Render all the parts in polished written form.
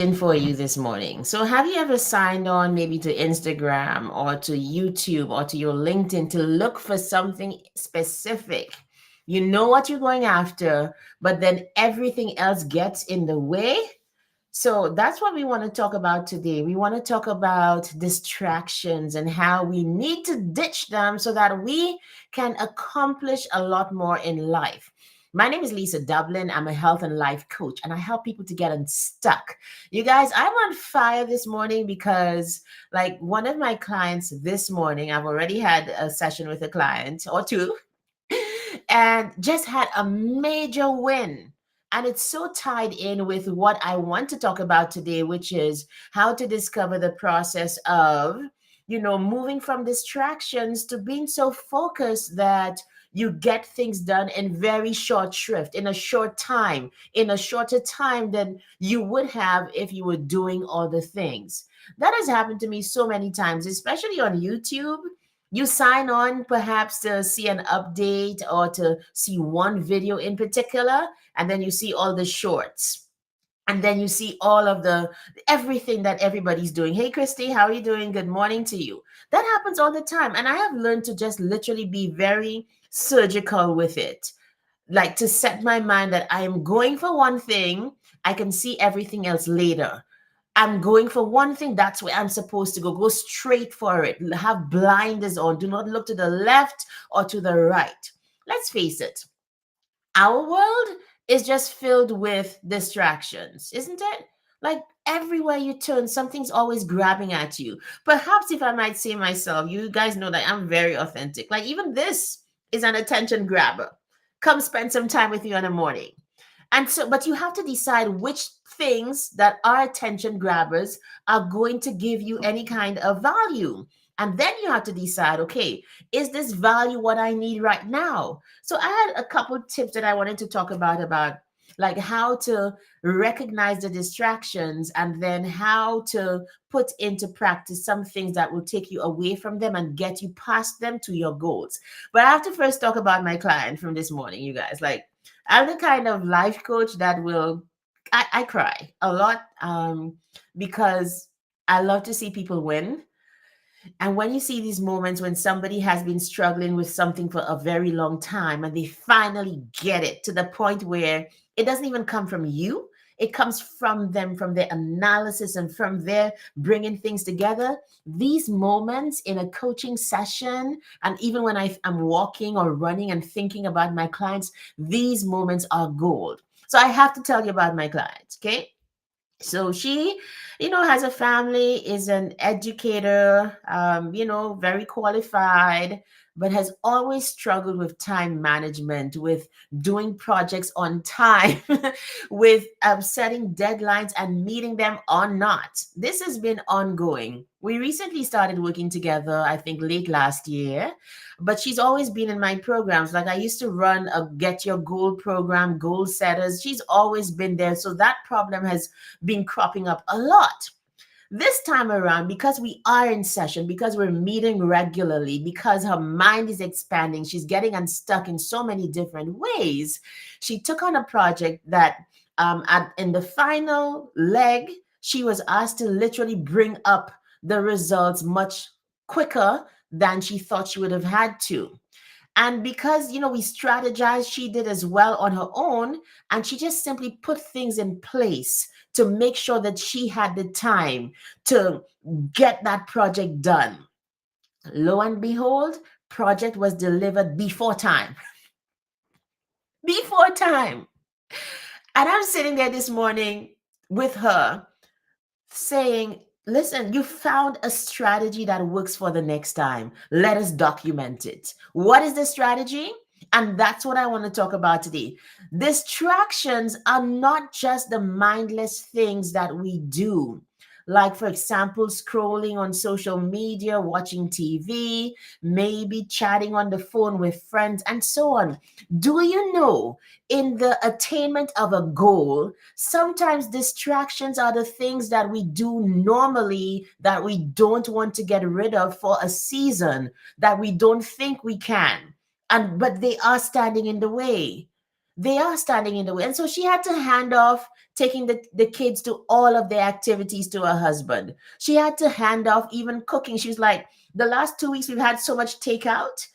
For you this morning. So, have you ever signed on maybe to Instagram or to YouTube or to your LinkedIn to look for something specific? You know what you're going after, but then everything else gets in the way. So that's what we want to talk about today. We want to talk about distractions and how we need to ditch them so that we can accomplish a lot more in life. My name is Lisa Dublin. I'm a health and life coach, and I help people to get unstuck. You guys, I'm on fire this morning because, like, one of my clients this morning, I've already had a session with a client or two, and just had a major win. And it's so tied in with what I want to talk about today, which is how to discover the process of, moving from distractions to being so focused that you get things done in very short shrift, in a short time, in a shorter time than you would have if you were doing all the things. That has happened to me so many times, especially on YouTube. You sign on perhaps to see an update or to see one video in particular, and then you see all the shorts, and then you see all of the everything that everybody's doing. Hey Christy, how are you doing? Good morning to you. That happens all the time, and I have learned to just literally be very surgical with it, like to set my mind that I am going for one thing. I can see everything else later. I'm going for one thing, that's where I'm supposed to go. Go straight for it. Have blinders on. Do not look to the left or to the right. Let's face it, our world is just filled with distractions, isn't it? Like everywhere you turn, something's always grabbing at you. Perhaps, if I might say myself, you guys know that I'm very authentic. Like, even this is an attention grabber. Come spend some time with you in the morning. And so, but you have to decide which things that are attention grabbers are going to give you any kind of value. And then you have to decide, okay, is this value what I need right now? So I had a couple tips that I wanted to talk about like how to recognize the distractions and then how to put into practice some things that will take you away from them and get you past them to your goals. But I have to first talk about my client from this morning, you guys. Like, I'm the kind of life coach that will, I cry a lot, because I love to see people win. And when you see these moments when somebody has been struggling with something for a very long time and they finally get it to the point where it doesn't even come from you, it comes from them, from their analysis and from their bringing things together. These moments in a coaching session, and even when I'm walking or running and thinking about my clients, these moments are gold. So I have to tell you about my clients, okay? So she, has a family, is an educator, very qualified, but has always struggled with time management, with doing projects on time, with setting deadlines and meeting them or not. This has been ongoing. We recently started working together, I think late last year, but she's always been in my programs. Like, I used to run a Get Your Goal program, Goal Setters. She's always been there. So that problem has been cropping up a lot. This time around, because we are in session, because we're meeting regularly, because her mind is expanding, she's getting unstuck in so many different ways. She took on a project that, in the final leg, she was asked to literally bring up the results much quicker than she thought she would have had to. And because, we strategized, she did as well on her own. And she just simply put things in place to make sure that she had the time to get that project done. Lo and behold, project was delivered before time. Before time. And I'm sitting there this morning with her saying, listen, you found a strategy that works for the next time. Let us document it. What is the strategy? And that's what I want to talk about today. Distractions are not just the mindless things that we do. Like, for example, scrolling on social media, watching TV, maybe chatting on the phone with friends, and so on. Do you know, in the attainment of a goal, sometimes distractions are the things that we do normally that we don't want to get rid of for a season, that we don't think we can. But they are standing in the way. They are standing in the way. And so she had to hand off taking the kids to all of their activities to her husband. She had to hand off even cooking. She was like, the last 2 weeks we've had so much takeout.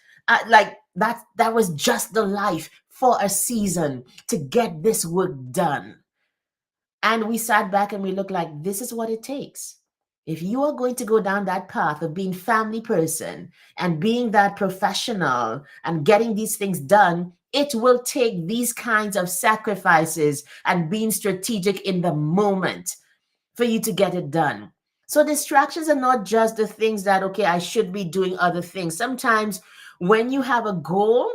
Like that was just the life for a season to get this work done. And we sat back and we looked like, this is what it takes. If you are going to go down that path of being family person and being that professional and getting these things done, it will take these kinds of sacrifices and being strategic in the moment for you to get it done. So distractions are not just the things that, okay, I should be doing other things. Sometimes when you have a goal,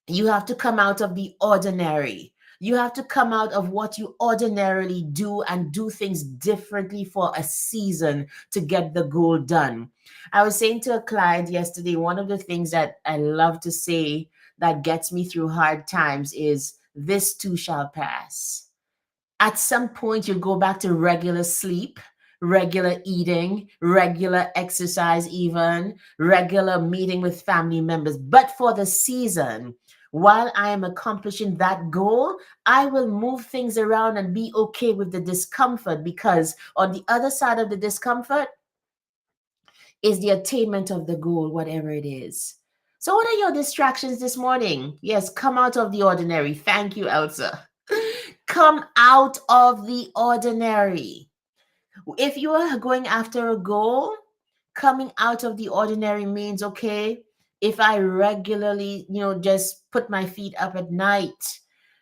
you have to come out of the ordinary. You have to come out of what you ordinarily do and do things differently for a season to get the goal done. I was saying to a client yesterday, one of the things that I love to say that gets me through hard times is, this too shall pass. At some point, you'll go back to regular sleep, regular eating, regular exercise, even regular meeting with family members. But for the season, while I am accomplishing that goal, I will move things around and be okay with the discomfort, because on the other side of the discomfort is the attainment of the goal, whatever it is. So, what are your distractions this morning? Yes, come out of the ordinary. Thank you, Elsa. Come out of the ordinary. If you are going after a goal, coming out of the ordinary means, okay, if I regularly, just put my feet up at night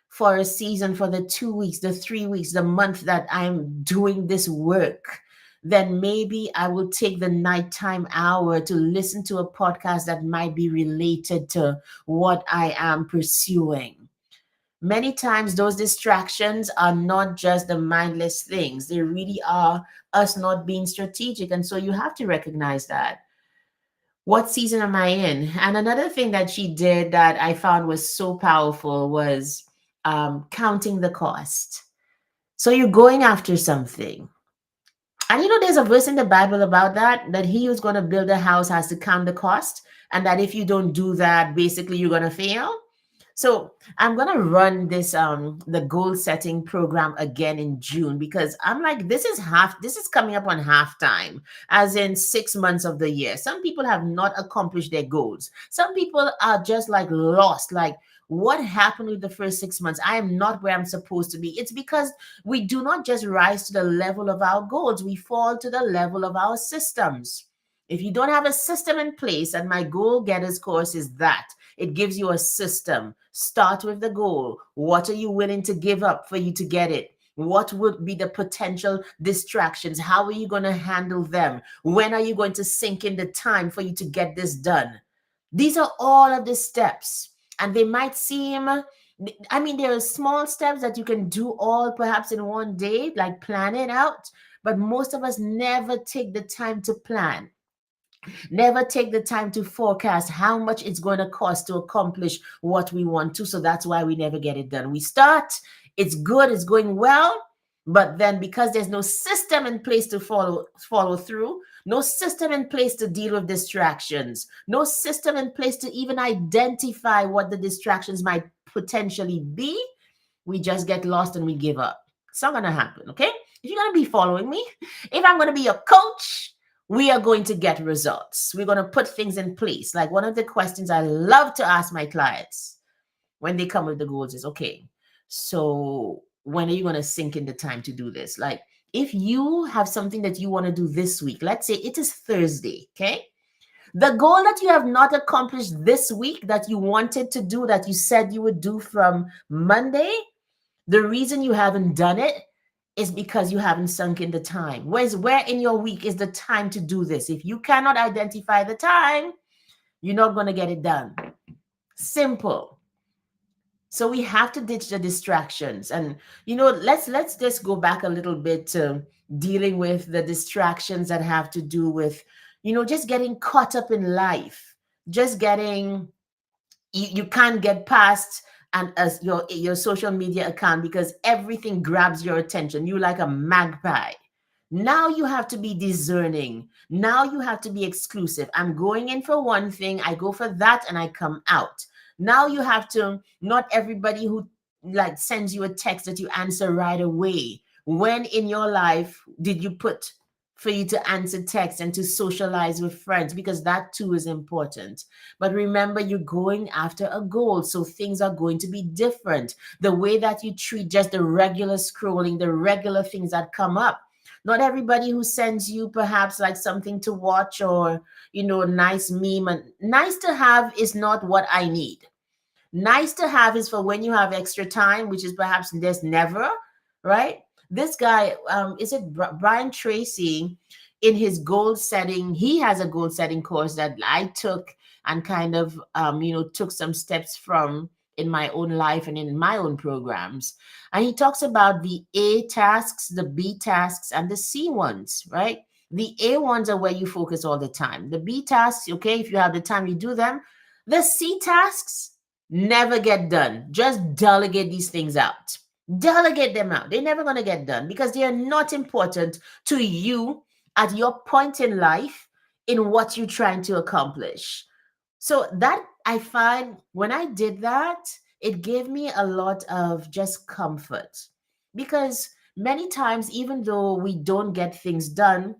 for a season, for the 2 weeks, the 3 weeks, the month that I'm doing this work, then maybe I will take the nighttime hour to listen to a podcast that might be related to what I am pursuing. Many times, those distractions are not just the mindless things, they really are us not being strategic. And so you have to recognize that. What season am I in? And another thing that she did that I found was so powerful was counting the cost. So you're going after something. And there's a verse in the Bible about that he who's going to build a house has to count the cost. And that if you don't do that, basically you're going to fail. So I'm gonna run this the goal setting program again in June, because I'm like, this is coming up on halftime, as in 6 months of the year. Some people have not accomplished their goals. Some people are just like lost, like, what happened with the first 6 months? I am not where I'm supposed to be. It's because we do not just rise to the level of our goals, we fall to the level of our systems. If you don't have a system in place, and my goal getters course is that it gives you a system. Start with the goal. What are you willing to give up for you to get it? What would be the potential distractions? How are you going to handle them? When are you going to sink in the time for you to get this done? These are all of the steps. And they might seem, there are small steps that you can do all perhaps in one day, like plan it out. But most of us never take the time to plan. Never take the time to forecast how much it's going to cost to accomplish what we want to. So that's why we never get it done. We start, it's good, it's going well, but then because there's no system in place to follow through, no system in place to deal with distractions, no system in place to even identify what the distractions might potentially be, we just get lost and we give up. It's not going to happen, okay? If you're going to be following me, if I'm going to be your coach, we are going to get results. We're going to put things in place. Like, one of the questions I love to ask my clients when they come with the goals is, okay, so when are you going to sink in the time to do this? Like, if you have something that you want to do this week, let's say it is Thursday, okay? The goal that you have not accomplished this week that you wanted to do, that you said you would do from Monday, the reason you haven't done it is because you haven't sunk in the time. Where in your week is the time to do this? If you cannot identify the time, you're not going to get it done. Simple. So we have to ditch the distractions. And let's just go back a little bit to dealing with the distractions that have to do with just getting caught up in life, just getting, you can't get past and as your social media account because everything grabs your attention. You like a magpie. Now you have to be discerning. Now you have to be exclusive. I'm going in for one thing, I go for that, and I come out. Now you have to, not everybody who like sends you a text that you answer right away? When in your life did you put for you to answer text and to socialize with friends? Because that too is important. But remember, you're going after a goal, so things are going to be different. The way that you treat just the regular scrolling, the regular things that come up. Not everybody who sends you perhaps like something to watch or, a nice meme and nice to have is not what I need. Nice to have is for when you have extra time, which is perhaps there's never, right? This guy, is it Brian Tracy, in his goal setting? He has a goal setting course that I took and kind of, took some steps from in my own life and in my own programs. And he talks about the A tasks, the B tasks, and the C ones, right? The A ones are where you focus all the time. The B tasks, okay, if you have the time, you do them. The C tasks, never get done. Just delegate these things out. Delegate them out. They're never going to get done because they are not important to you at your point in life in what you're trying to accomplish. So that I find when I did that, it gave me a lot of just comfort because many times, even though we don't get things done,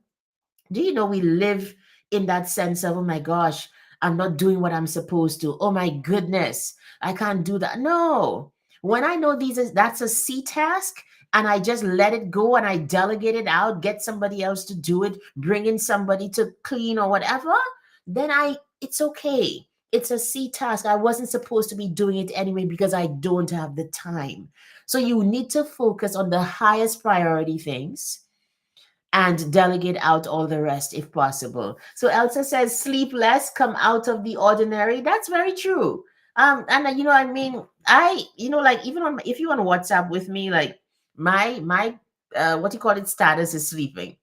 do you know we live in that sense of, oh my gosh, I'm not doing what I'm supposed to. Oh my goodness, I can't do that. No. When I know that's a C task and I just let it go and I delegate it out, get somebody else to do it, bring in somebody to clean or whatever, then it's okay. It's a C task. I wasn't supposed to be doing it anyway because I don't have the time. So you need to focus on the highest priority things and delegate out all the rest if possible. So Elsa says, sleep less, come out of the ordinary. That's very true. And I mean, like even if you're on WhatsApp with me, like my what you call it status is sleeping.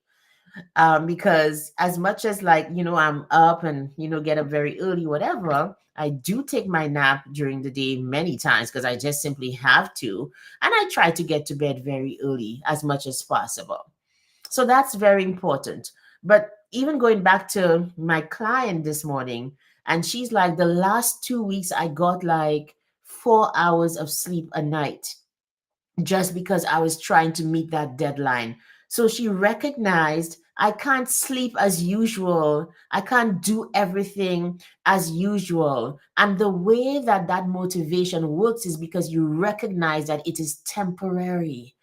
Because as much as like, I'm up and, get up very early, whatever, I do take my nap during the day many times because I just simply have to. And I try to get to bed very early as much as possible. So that's very important. But even going back to my client this morning, and she's like, the last 2 weeks, I got like 4 hours of sleep a night just because I was trying to meet that deadline. So she recognized I can't sleep as usual. I can't do everything as usual. And the way that that motivation works is because you recognize that it is temporary.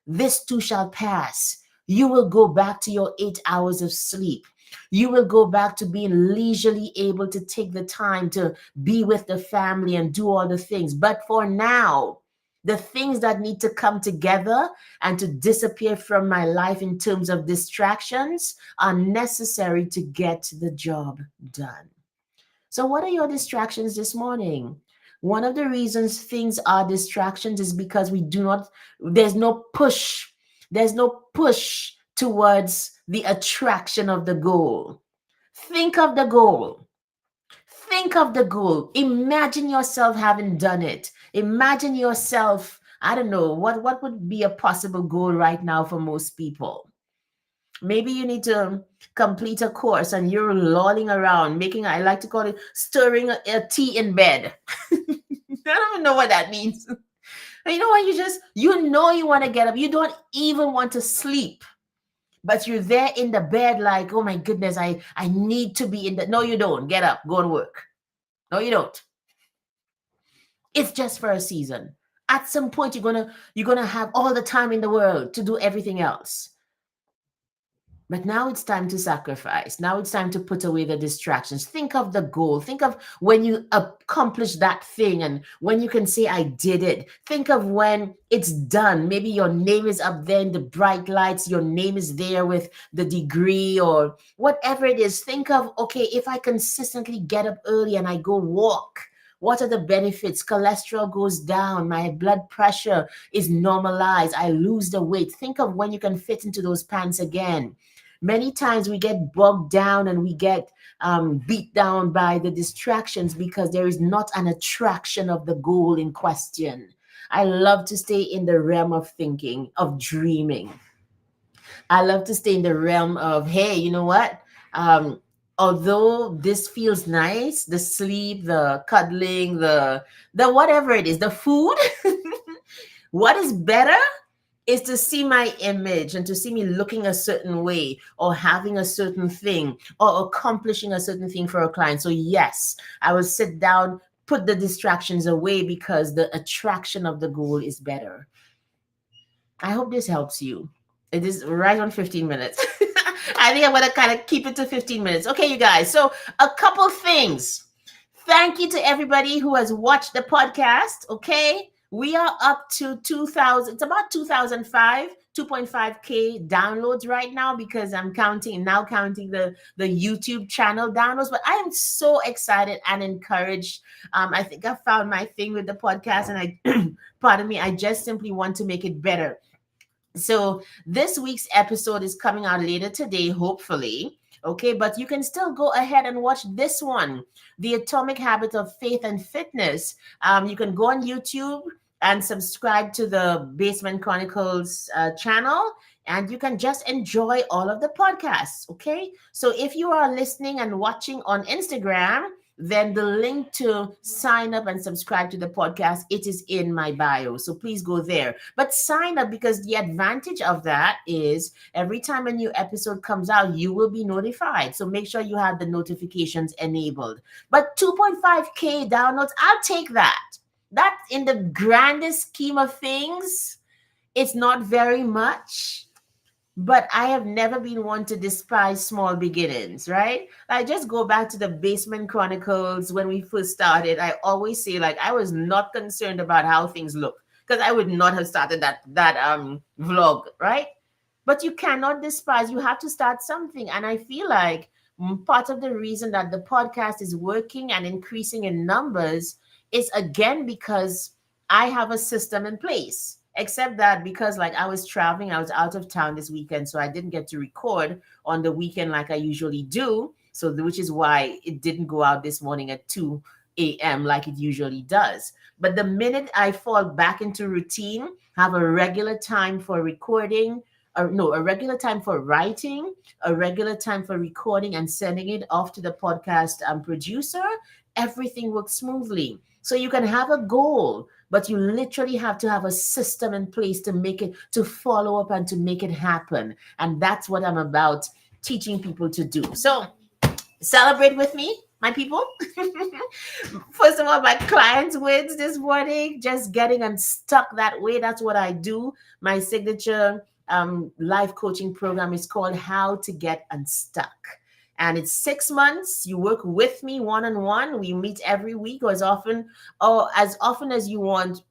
This too shall pass. You will go back to your 8 hours of sleep. You will go back to being leisurely able to take the time to be with the family and do all the things. But for now, the things that need to come together and to disappear from my life in terms of distractions are necessary to get the job done. So, what are your distractions this morning? One of the reasons things are distractions is because there's no push. There's no push towards the attraction of the goal. Think of the goal. Think of the goal. Imagine yourself having done it. Imagine yourself, I don't know, what would be a possible goal right now for most people? Maybe you need to complete a course and you're lolling around, I like to call it stirring a tea in bed. I don't even know what that means. You know what? you want to get up. You don't even want to sleep, but you're there in the bed like, oh my goodness, I need to be in the. No, you don't. Get up, go to work. No, you don't. It's just for a season. At some point, you're gonna have all the time in the world to do everything else. But now it's time to sacrifice. Now it's time to put away the distractions. Think of the goal. Think of when you accomplish that thing and when you can say, I did it. Think of when it's done. Maybe your name is up there in the bright lights. Your name is there with the degree or whatever it is. Think of, okay, if I consistently get up early and I go walk, what are the benefits? Cholesterol goes down. My blood pressure is normalized. I lose the weight. Think of when you can fit into those pants again. Many times we get bogged down and we get beat down by the distractions because there is not an attraction of the goal in question. I love to stay in the realm of thinking, of dreaming. I love to stay in the realm of, hey, you know what? Although this feels nice, the sleep, the cuddling, the whatever it is, the food, What is better is to see my image and to see me looking a certain way or having a certain thing or accomplishing a certain thing for a client. So, yes, I will sit down, put the distractions away because the attraction of the goal is better. I hope this helps you. It is right on 15 minutes. I think I'm going to kind of keep it to 15 minutes. Okay, you guys. So, a couple things. Thank you to everybody who has watched the podcast. Okay. We are up to 2000. It's about 2005, 2.5K downloads right now because I'm counting the YouTube channel downloads. But I am so excited and encouraged. I think I found my thing with the podcast, and pardon me, I just simply want to make it better. So this week's episode is coming out later today, hopefully. Okay, but you can still go ahead and watch this one, The Atomic Habit of Faith and Fitness. You can go on YouTube and subscribe to the Basement Chronicles channel, and you can just enjoy all of the podcasts. Okay, so if you are listening and watching on Instagram, then the link to sign up and subscribe to the podcast, it is in my bio. So please go there. But sign up, because the advantage of that is every time a new episode comes out, you will be notified. So make sure you have the notifications enabled. But 2.5K downloads, I'll take that. That, in the grandest scheme of things, it's not very much. But I have never been one to despise small beginnings, right? I just go back to the Basement Chronicles when we first started. I always say, like, I was not concerned about how things look because I would not have started that vlog, right? But you cannot despise. You have to start something, and I feel like part of the reason that the podcast is working and increasing in numbers is again because I have a system in place. Except that because, like, I was traveling, I was out of town this weekend, so I didn't get to record on the weekend like I usually do. So, which is why it didn't go out this morning at 2 a.m. like it usually does. But the minute I fall back into routine, have a regular time for recording, or no, a regular time for writing, a regular time for recording and sending it off to the podcast producer, everything works smoothly. So you can have a goal, but you literally have to have a system in place to make it, to follow up and to make it happen. And that's what I'm about teaching people to do. So celebrate with me, my people. First of all, my clients wins this morning, just getting unstuck that way. That's what I do. My signature life coaching program is called How to Get Unstuck. And it's 6 months. You work with me one-on-one. We meet every week or as often as you want,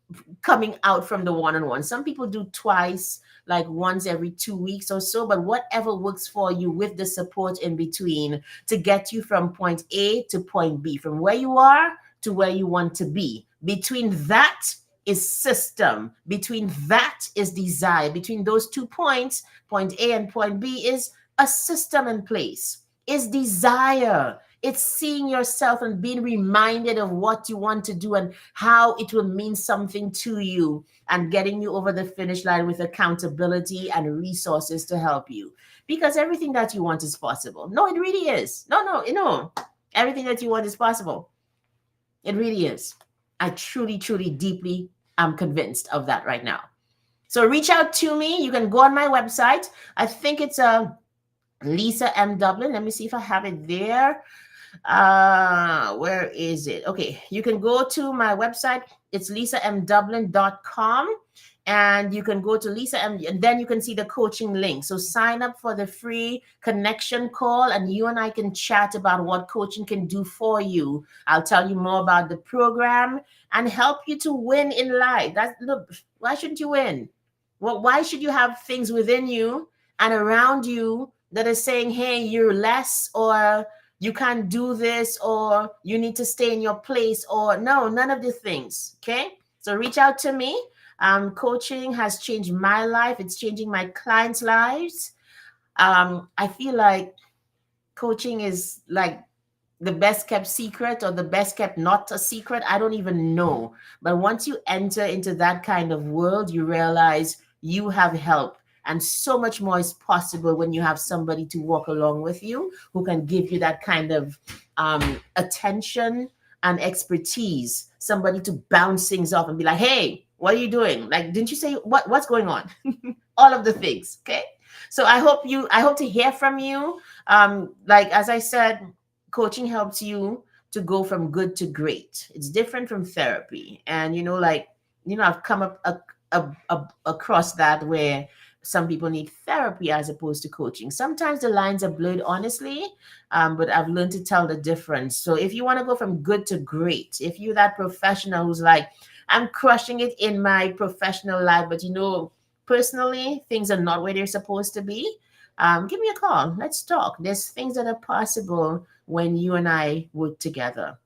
coming out from the one-on-one. Some people do twice, like once every 2 weeks or so, but whatever works for you with the support in between to get you from point A to point B, from where you are to where you want to be. Between that is system. Between that is desire. Between those 2 points, point A and point B, is a system in place. Is desire. It's seeing yourself and being reminded of what you want to do and how it will mean something to you, and getting you over the finish line with accountability and resources to help you. Because everything that you want is possible. No, it really is. No. Everything that you want is possible. It really is. I truly, truly, deeply am convinced of that right now. So reach out to me. You can go on my website. I think it's Lisa M. Dublin. Let me see if I have it there. Where is it? Okay, you can go to my website. It's lisamdublin.com. And you can go to Lisa M, and then you can see the coaching link. So sign up for the free connection call, and you and I can chat about what coaching can do for you. I'll tell you more about the program and help you to win in life. Look, why shouldn't you win? Well, why should you have things within you and around you that are saying, hey, you're less, or you can't do this, or you need to stay in your place, or no, none of the things. Okay. So reach out to me. Coaching has changed my life. It's changing my clients' lives. I feel like coaching is like the best kept secret, or the best kept not a secret. I don't even know. But once you enter into that kind of world, you realize you have help. And so much more is possible when you have somebody to walk along with you who can give you that kind of attention and expertise, somebody to bounce things off and be like, hey, What are you doing? Like, didn't you say what's going on? All of the things. Okay. So I hope to hear from you. Like as I said, coaching helps you to go from good to great. It's different from therapy. And like, I've come up across that where some people need therapy as opposed to coaching. Sometimes the lines are blurred, honestly, but I've learned to tell the difference. So if you want to go from good to great, if you're that professional who's like, I'm crushing it in my professional life, but personally, things are not where they're supposed to be. Give me a call. Let's talk. There's things that are possible when you and I work together.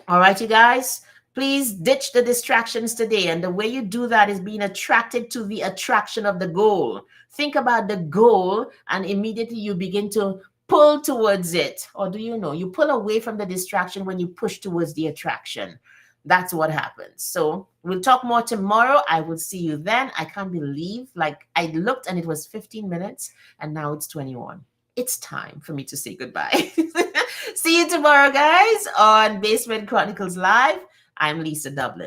All right, you guys, please ditch the distractions today. And the way you do that is being attracted to the attraction of the goal. Think about the goal, and immediately you begin to pull towards it. Or do you know you pull away from the distraction when you push towards the attraction? That's what happens. So we'll talk more tomorrow. I will see you then. I can't believe, like, I looked and it was 15 minutes and now it's 21. It's time for me to say goodbye. See you tomorrow, guys, on Basement Chronicles Live. I'm Lisa Dublin.